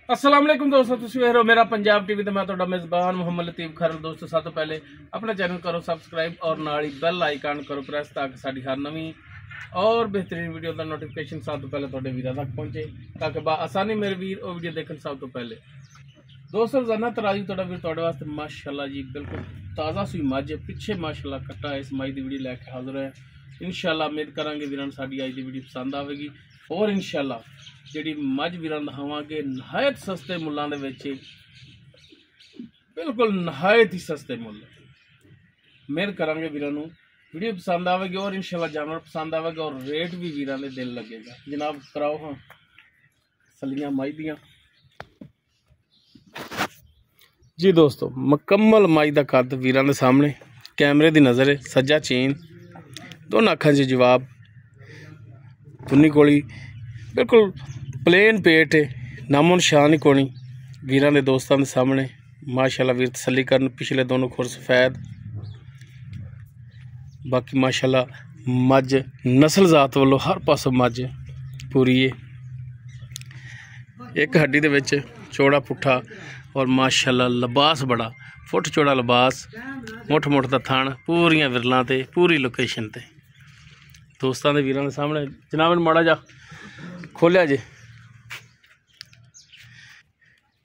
अस्सलाम वालेकुम दोस्तों, तुसीं वेख रहे हो मेरा पंजाब टीवी ते मैं तुहाडा मेज़बान मोहम्मद लतीफ खरल। दोस्तों सब तो पहले अपना चैनल करो सब्सक्राइब और नाल ही बेल आइकन करो प्रेस ताकि साडी हर नवीं और बेहतरीन वीडियो का नोटिफिकेशन सब तो पहले तुहाडे वीरां तक पहुंचे, ताकि आसानी मेरे वीर वो वीडियो देखन सब तो पहले। दोस्तों रोजाना तराजी तुहाडा वीर तुहाडे वास्ते माशाअल्लाह जी बिल्कुल ताज़ा सुई मझ पिछे माशाअल्लाह कट्टा इस मझ की वीडियो लैके हाजिर है। इंशाअल्लाह उम्मीद करांगे वीरां साडी अज दी वीडियो पसंद आवेगी और इंशाअल्लाह जी मझ वीरां दिखावांगे नहायत सस्ते मुल्लां दे विच, बिल्कुल नहायत ही सस्ते मुल। उम्मीद करांगे वीरां नूं वीडियो पसंद आवेगी और इंशाअल्लाह जानवर पसंद आवेगा और रेट भी वीरां दे दिल लगेगा। जनाब कराओ हाँ सलियां मझ दियां जी। दोस्तों मुकम्मल मझ दा कद वीरां दे सामने कैमरे दी नज़र है, सज्जा चीन दोनों अखां च जवाब तुन्नी कोली बिल्कुल प्लेन पेट है, नामो निशान ही कोनी। वीरां दे दोस्तां दे सामने माशाअल्लाह वीर तसल्ली करन, पिछले दोनों खुर सफेद। बाकी माशाअल्लाह मझ नस्ल जात वालों हर पासों मझ पूरी है। एक हड्डी दे विच चौड़ा पुट्ठा और माशाअल्लाह लिबास बड़ा फुट चौड़ा लिबास, मुठ मुठ दा थान, पूरियां विरलां ते पूरी लोकेशन ते। दोस्तां दे वीरां दे सामने जनाब माड़ा जा खोलिया जे,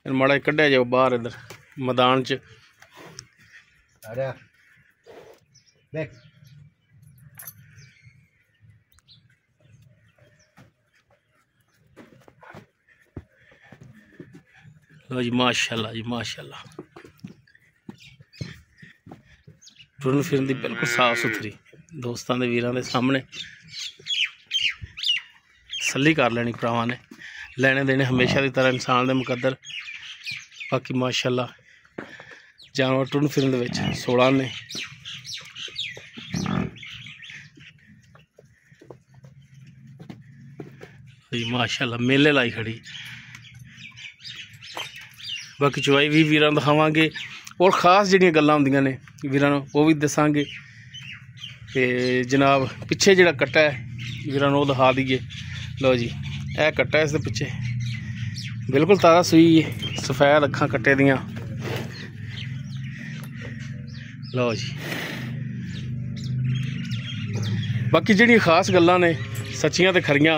माड़ा कढ़िया जाओ बाहर इधर मैदान च। लो जी माशाअल्लाह जी माशाअल्लाह, टुरन फिरन दी बिल्कुल साफ सुथरी। दोस्तां दे वीरां दे सामने तसल्ली कर लेनी भरावां ने, लेने देने हमेशा की तरह इंसान दे मुकद्दर। बाकी माशाअल्लाह जानवर टुरन फिरन दे विच 16 ने। माशाअल्लाह मेले लाई खड़ी। बाकी चवाई भी वीरां दिखावांगे और खास जिहड़ियां गल्लां हुंदियां ने वीरां नूं वो भी दसांगे। ते जनाब पिछे जिहड़ा कट्टा है वीरां नूं दिखा दईए। लो जी यह कट्टा है, इस दे पिछे बिल्कुल ताज़ा सूई है, सफेद अखां कट्टे दियां। लो जी बाकी जिहड़ियां खास गल्लां ने सच्चियां ते खरियां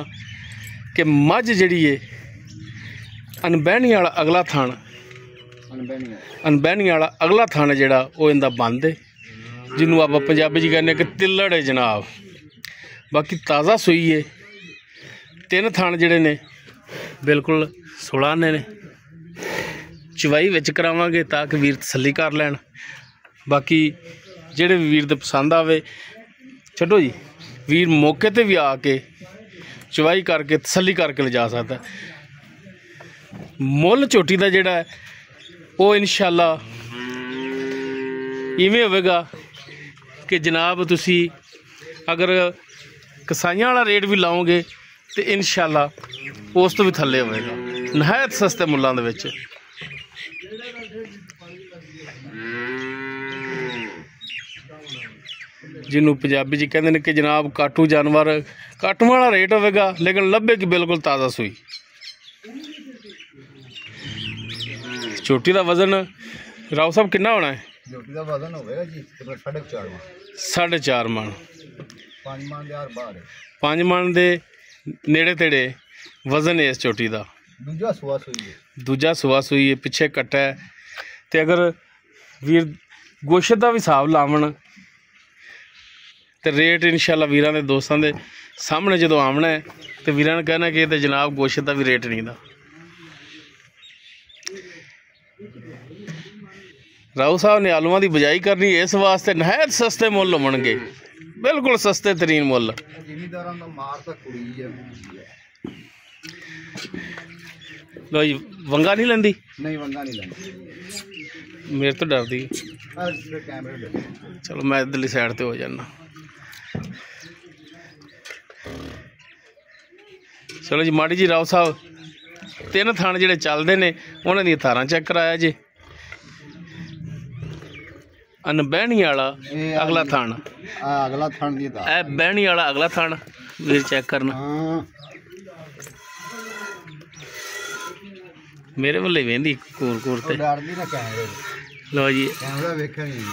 कि मझ जिहड़ी है अनबैहनी वाला अगला थान, अनबैहनी वाला अगला थान जिहड़ा वो इंदा बंद है, जिन्हों आप पंजाबी च कहने कि तिल्लड़ है जनाब। बाकी ताज़ा सूई है, 3 थान जिहड़े ने बिल्कुल 16 आने ने। चवाई विच करावांगे ताकि वीर तसल्ली कर लैन। बाकी जिहड़े वीर दे पसंद आवे छड्डो जी, वीर मौके ते भी आके चवाई करके तसल्ली करके ले जा सकता है। मुल झोटी का जिहड़ा है वो इंशाअल्लाह इवें होवेगा कि जनाब तुसी अगर कसाइयां वाला रेट भी लाओगे तो इंशाअल्लाह उस तो भी थल्ले होवेगा, नहायत सस्ते मुल्लां दे विच। जिन्हों पंजाबी च कहते हैं कि जनाब काटू जानवर काटू वाला रेट होवेगा, लेकिन लभेगी बिल्कुल ताज़ा सूई। झोटी का वजन राव साहब कितना होना है? झोटी का वजन होगा जी 4.5 मन, 5 मन के नेड़े तेड़े वजन है इस झोटी का। दूजा सुआ सूई है, पिछे कट्टा है। तो अगर वीर गोशत का भी हिसाब लावन तो रेट इंशाअल्लाह वीरां दे दोस्तां दे सामने जो आमना है तो वीरां ने कहना कि तो जनाब गोशत का भी रेट नहीं दा। राव साहब ने आलूआं की बजाई करनी इस वास्ते नहायत सस्ते मुल होवणगे, बिल्कुल सस्ते तरीन मुल। लो जी वंगा नहीं लेंदी? नहीं वंगा नहीं लेंदी, मेरे तो डरदी। चलो मैं इधरली साइड ते हो जाना। चलो जी माड़ी जी राव साहब 3 थान जिहड़े चलदे ने उन्हां दी धारां चेक कराया जी। अनबैहनी वाला अगला थान, अगला थान दी ए बैहनी वाला अगला थान वीर चेक करना। मेरे वाले वेंदी कूर कूर ते डरदी ना कैमरे लो जी कैमरा वेखा नहीं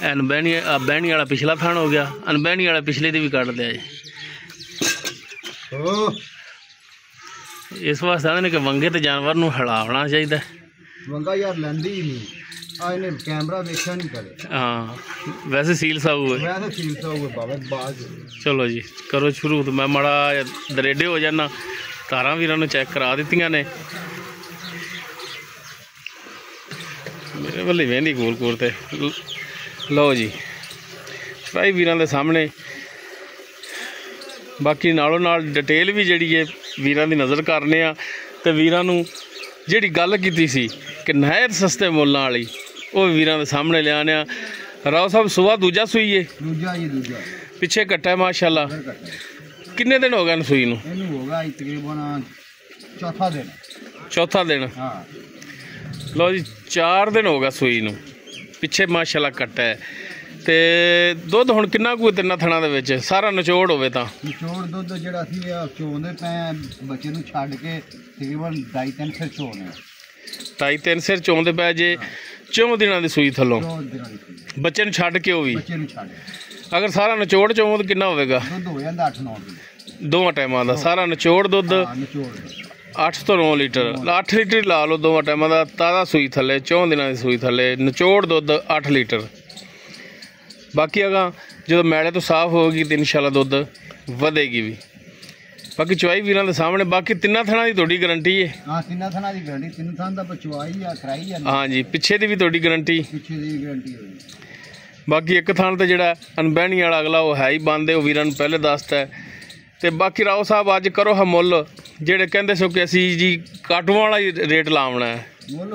अनबैनी बहनी वाला पिछला थान हो गया अनबैनी वाला पिछले दी भी कट दिया जी ओ इस वास्ते आंदे ने कि वंगे ते जानवर नूं हिलावना चाहिए वंगा यार लैंदी ही नहीं आ इन्हें कैमरा वेखा नहीं करे हाँ वैसे सील साऊ है मैं तो फील सा हुए बाबा बाज चलो जी करो शुरू तो मैं माड़ा दरेडे हो जाना तारा वीरां नूं चैक करा दित्तियां ने मेरे वाले वेंदी कूर कूर ते लो जी भाई वीरां दे सामने बाकी नालों नाल डिटेल भी जिहड़ी है वीरां दी नज़र करने आ ते वीरां नूं जिहड़ी गल कीती सी कि नहर सस्ते मुल्लां वाली वो वीरां दे सामने लिआने आ राव साहब सुबह दूजा सूई है दूजा जी दूजा पिछे कट्टा है माशाल्लाह किन्ने दिन हो गए न सूई नूं इन्हू होगा तकरीबन चौथा दिन हाँ लो जी 4 दिन हो गए सूई नूं पिछे माशाल्लाह कट्टा है ते दुध हुण किन्ना कुछ तिन्ना थणा दे विच सारा निचोड़ होवे तां निचोड़ दुध जिहड़ा सी चोंदे पे बच्चे नूं छड्ड के तकरीबन 2.5-3 सिर चोने 2.5-3 सिर चोंदे पै जे 4 दिनां दी सूई थल्लों 4 दिनां दी बच्चे नूं छड्ड के वो भी बच्चे नूं छड्ड अगर सारा निचोड़ चों तो किन्ना होवेगा दुध हो जांदा 8-9 किलो दोवां टाइमां दा सारा निचोड़ दुध हाँ निचोड़ 8 तो 9 लीटर 8 लीटर ला लो दोवां टाइमां दा ताज़ा सूई थल्ले 4 दिनां दी सूई थल्ले निचोड़ दुध 8 लीटर बाकी अगा जो मैले तो साफ होगी तो इंशाल्लाह दुध वधेगी भी बाकी चुवाई वीरां दे सामने बाकी तिन्ना थणा दी तुहाडी गारंटी है हाँ तिन्ना थणा दी गारंटी तीन थान दा चुवाई या कराई या हाँ जी पिछे दी भी तुहाडी गारंटी पिछे दी गारंटी होगी बाकी एक थान तो जिहड़ा अनबैनी वाला अगला वो है ही बंद है वो वीरां नूं पहले दसता है तो बाकी राव साहब अज करो हा मुल जेड़े कहंदे सो कि असी जी काटूआं वाला ही रेट लावना है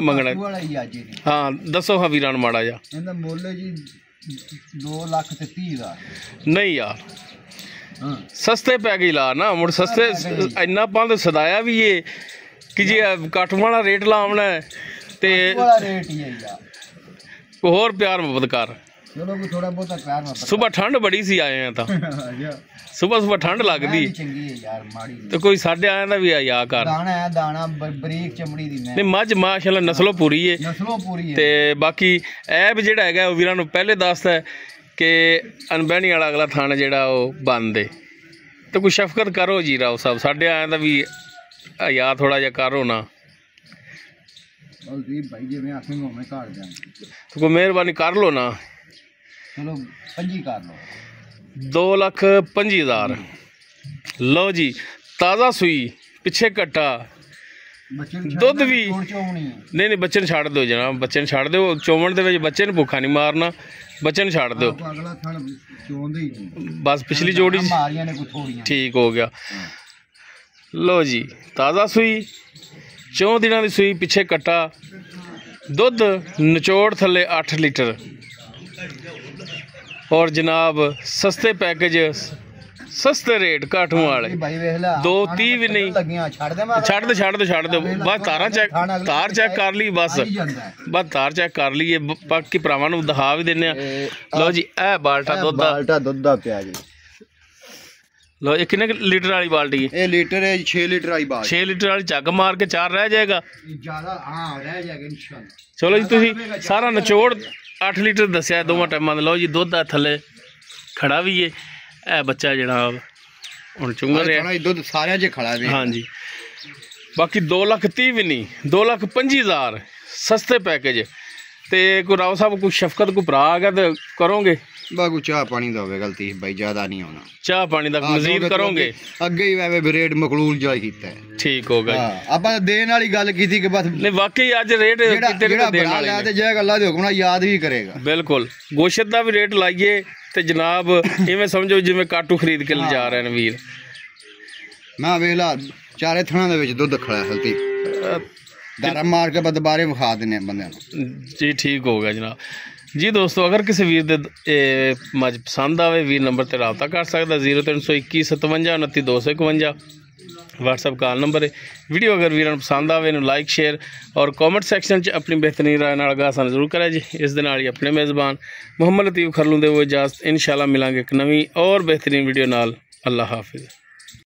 मंगना वाला ही आज जी हाँ दसो हाँ वीरां नूं माड़ा जा इहदा मुੱਲ जी 2,30,000 नहीं यार हाँ सस्ते पै गई ला ना मुड़ सस्ते इन्ना पंद सदाया भी है कि जी काटूआं वाला रेट लावना है ते वाला रेट ही है यार होर प्यार मुहब्बत कर चलो कोई थोड़ा बहुत प्यार में सुबह ठंड बड़ी सी आए हैं तो सुबह सुबह ठंड लगदी चंगी है यार माड़ी तो कोई साढ़े आया दा भी आया कर दाना है दाना बरीक चमड़ी दी नहीं मझ माशाल्लाह नस्लों पूरी है नस्लों पूरी है ते बाकी ऐब जेड़ा हैगा वो वीरां नूं पहले दसदा है कि अनबैनी वाला अगला थाना जेड़ा वो बंद है तो कोई शफकत करो जी राव साहब साढ़े आया दा भी या थोड़ा जा करो ना भाई जी मैं आखूंगा मैं काट जाऊं तो कोई मेहरबानी कर लो ना चलो 5 कर लो 2,25,000 लो जी ताज़ा सूई पिछे कट्टा दुध भी नहीं बच्चे ने छाड़ दो जनाब बच्चे ने छाड़ दो चोमन दे विच बच्चे ने भुखा नहीं मारना बच्चे ने छाड़ दो बस पिछली जोड़ी ठीक हो गया लो जी ताज़ा सूई 4 दिनां दी सूई पिछे कट्टा दुध निचोड़ थल्ले 8 लीटर और जनाब सस्ते पैकेज सस्ते रेट काटूं वाले 230 भी नहीं छड़ दे बस तार चेक कर ली बस तार चेक कर ली बाकी भरावां नूं दिखा भी दिन्ने लो जी ए बाल्टा दुध दा पिया जी लो ये कितने लीटर वाली बाल्टी है ये लीटर है 6 लीटर वाली बाल्टी 6 लीटर वाली चग मार के 4 रह जाएगा ज्यादा हां रह जाएगा इंशाल्लाह चलो जी तुसी सारा निचोड़ 8 लीटर दस्या दोवां टाइमां दा लो जी दुध दा थल्ले खड़ा भी है ए बच्चा जड़ा हुण चुंग रहा है दुध सारे च खड़ा है हाँ जी बाकी 2,30,000 भी नहीं 2,25,000 सस्ते पैकेज ते कोई राव साहब कोई शफकत को भरा आ गया तो करोगे बागू चाह पानी दा होवे गलती भाई ज्यादा नहीं होना चाह पानी दा मजीद करोगे अगे ही वे रेट मकलूल जाय कीता है ठीक होगा ਆਪਾਂ ਦੇਣ ਵਾਲੀ ਗੱਲ ਕੀਤੀ ਕਿ ਬਸ नहीं वाकई आज रेट कितने ਜਿਹੜਾ ਬਣਾ ਲਿਆ ਤੇ ਜੇ ਅੱਲਾਹ ਦੇ ਹੁਕਮ ਨਾਲ ਯਾਦ ਵੀ ਕਰੇਗਾ बिल्कुल गोश्त दा भी रेट लाइए ते जनाब इवें समझो जिवें काटू खरीद के ले जा रहे हैं वीर मैं वेला चारे थणा दे विच दुध खड़ा हल्ती दारा मार के दोबारे विखा देने बंदे जी ठीक होगा जनाब जी दोस्तों अगर किसी वीर दे मज पसंद आवे वीर नंबर ते रब्ता कर सकदा 0321 57 29 251 व्हाट्सअप कॉल नंबर है वीडियो अगर वीर पसंद आवे इन्हूं लाइक शेयर और कॉमेंट सैक्शन च अपनी बेहतरीन राय नाल आगाह सानूं जरूर करें जी इस दे नाल ही अपने मेज़बान मुहम्मद लतीफ़ खरलू दे वो इजाज़त इंशाअल्लाह मिलांगे एक नवीं और बेहतरीन वीडियो नाल अल्लाह हाफिज़।